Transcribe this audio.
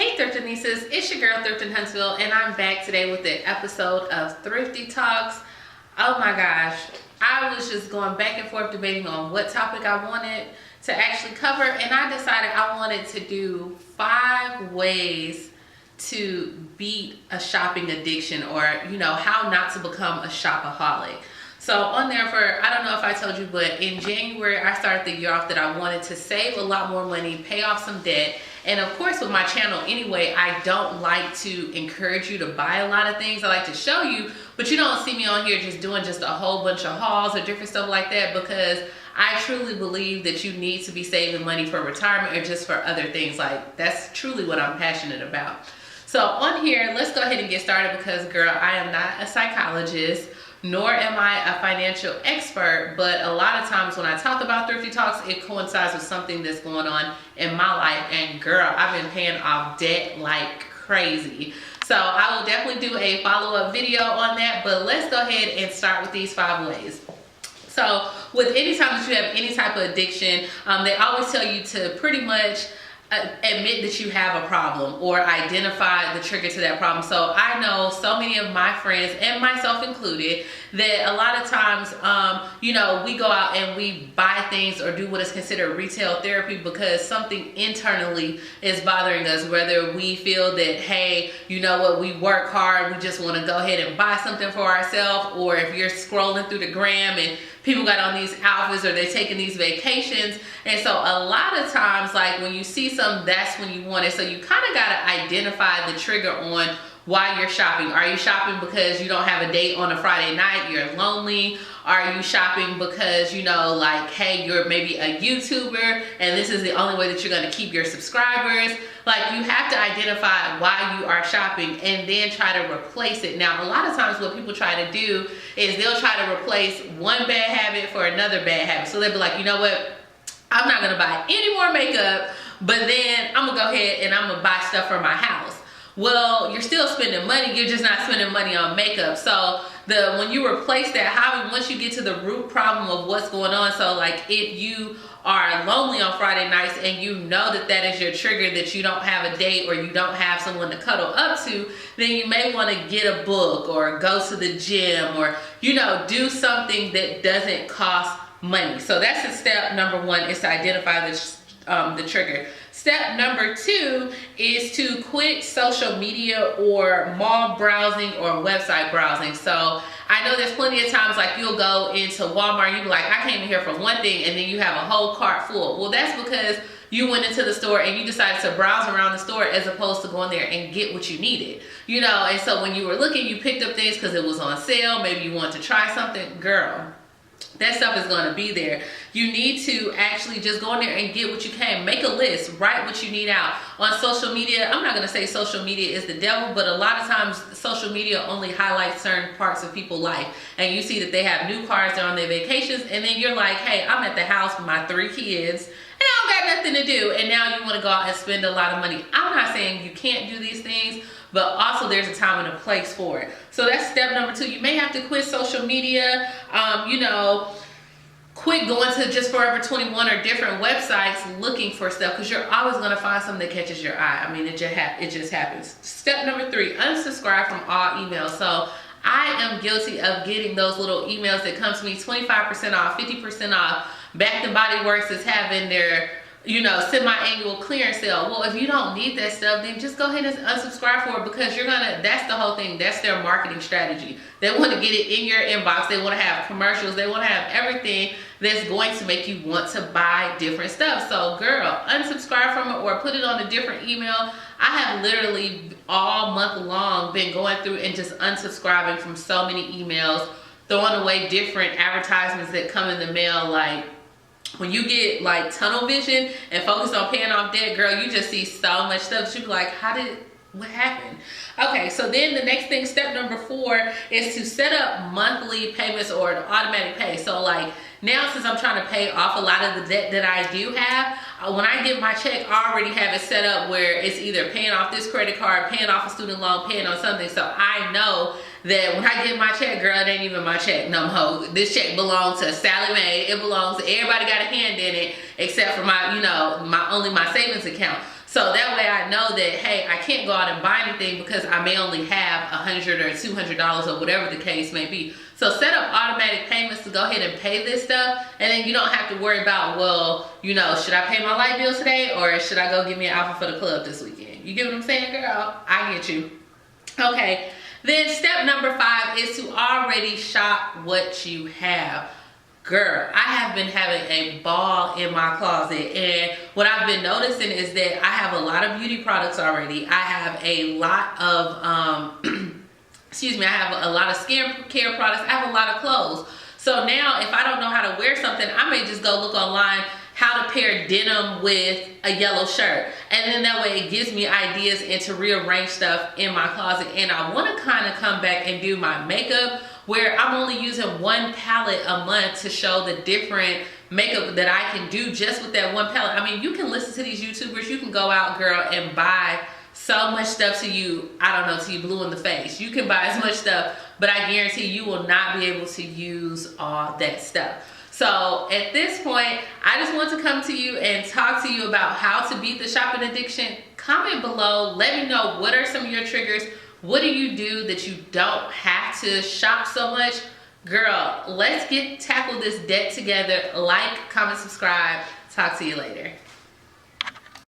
Hey Thrifty Nieces, it's your girl Thrifty Huntsville, and I'm back today with an episode of Thrifty Talks. Oh my gosh, I was just going back and forth debating on what topic I wanted to actually cover, and I decided I wanted to do 5 ways to beat a shopping addiction, or how not to become a shopaholic. So on there, I don't know if I told you, but in January I started the year off that I wanted to save a lot more money, pay off some debt. And of course, with my channel anyway, I don't like to encourage you to buy a lot of things. I like to show you, but you don't see me on here just doing just a whole bunch of hauls or different stuff like that, because I truly believe that you need to be saving money for retirement or just for other things. Like, that's truly what I'm passionate about. So on here, let's go ahead and get started, because girl, I am not a psychologist, nor am I a financial expert, but a lot of times when I talk about Thrifty Talks, it coincides with something that's going on in my life. And girl, I've been paying off debt like crazy. So I will definitely do a follow-up video on that, but let's go ahead and start with these 5 ways. So with any time that you have any type of addiction, they always tell you to pretty much admit that you have a problem or identify the trigger to that problem. So I know so many of my friends, and myself included, that a lot of times, we go out and we buy things or do what is considered retail therapy because something internally is bothering us. Whether we feel that, hey, you know what, we work hard, we just want to go ahead and buy something for ourselves, or if you're scrolling through the gram and people got on these outfits or they're taking these vacations. And so a lot of times, like when you see something, that's when you want it. So you kind of got to identify the trigger on why you're shopping. Are you shopping because you don't have a date on a Friday night, you're lonely? Are you shopping because, hey, you're maybe a YouTuber and this is the only way that you're going to keep your subscribers? Like, you have to identify why you are shopping and then try to replace it. Now, a lot of times what people try to do is they'll try to replace one bad habit for another bad habit. So they'll be like, you know what? I'm not going to buy any more makeup, but then I'm going to go ahead and I'm going to buy stuff for my house. Well, you're still spending money, you're just not spending money on makeup. So when you replace that hobby, once you get to the root problem of what's going on, so like if you are lonely on Friday nights and you know that that is your trigger, that you don't have a date or you don't have someone to cuddle up to, then you may want to get a book or go to the gym or, do something that doesn't cost money. So that's the step number 1, is to identify the trigger. Step number 2 is to quit social media or mall browsing or website browsing. So I know there's plenty of times like you'll go into Walmart and you'll be like, I came in here for one thing, and then you have a whole cart full. Well, that's because you went into the store and you decided to browse around the store as opposed to going there and get what you needed. And so when you were looking, you picked up things because it was on sale. Maybe you wanted to try something. Girl, that stuff is going to be there. You need to actually just go in there and get what you can. Make a list, write what you need out. On social media, I'm not going to say social media is the devil, but a lot of times social media only highlights certain parts of people's life. And you see that they have new cars, they're on their vacations, and then you're like, hey, I'm at the house with my 3 kids, and I don't got nothing to do. And now you want to go out and spend a lot of money. I'm not saying you can't do these things, but also there's a time and a place for it. So that's step number 2. You may have to quit social media, quit going to just Forever 21 or different websites looking for stuff, because you're always going to find something that catches your eye. I mean, it just happens. Step number 3, unsubscribe from all emails. So I am guilty of getting those little emails that come to me, 25% off, 50% off. Bath and Body Works is having their semi-annual clearance sale. Well, if you don't need that stuff, then just go ahead and unsubscribe for it, because that's the whole thing. That's their marketing strategy. They want to get it in your inbox. They want to have commercials. They want to have everything that's going to make you want to buy different stuff. So girl, unsubscribe from it or put it on a different email. I have literally all month long been going through and just unsubscribing from so many emails, throwing away different advertisements that come in the mail. Like, when you get like tunnel vision and focus on paying off debt, girl, you just see so much stuff that you be like, what happened? Okay, so then the next thing, step number 4, is to set up monthly payments or an automatic pay. So like now, since I'm trying to pay off a lot of the debt that I do have, when I get my check, I already have it set up where it's either paying off this credit card, paying off a student loan, paying on something. So I know that when I get my check, girl, it ain't even my check no more. This check belongs to Sally Mae. It belongs to everybody, got a hand in it, except for my, only my savings account. So that way I know that, hey, I can't go out and buy anything because I may only have $100 or $200 or whatever the case may be. So set up automatic payments to go ahead and pay this stuff, and then you don't have to worry about, well, you know, should I pay my light bill today or should I go get me an outfit for the club this weekend? You get what I'm saying, girl? I get you. Okay, then step number 5 is to already shop what you have. Girl, I have been having a ball in my closet, and what I've been noticing is that I have a lot of beauty products already. I have a lot of excuse me, I have a lot of skincare products. I have a lot of clothes. So now if I don't know how to wear something, I may just go look online how to pair denim with a yellow shirt, and then that way it gives me ideas and to rearrange stuff in my closet. And I want to kind of come back and do my makeup where I'm only using one palette a month to show the different makeup that I can do just with that one palette. I mean, you can listen to these YouTubers, you can go out, girl, and buy so much stuff to you, I don't know, to you blue in the face. You can buy as much stuff, but I guarantee you will not be able to use all that stuff. So at this point, I just want to come to you and talk to you about how to beat the shopping addiction. Comment below, let me know what are some of your triggers. What do you do that you don't have to shop so much? Girl, let's tackle this debt together. Like, comment, subscribe. Talk to you later.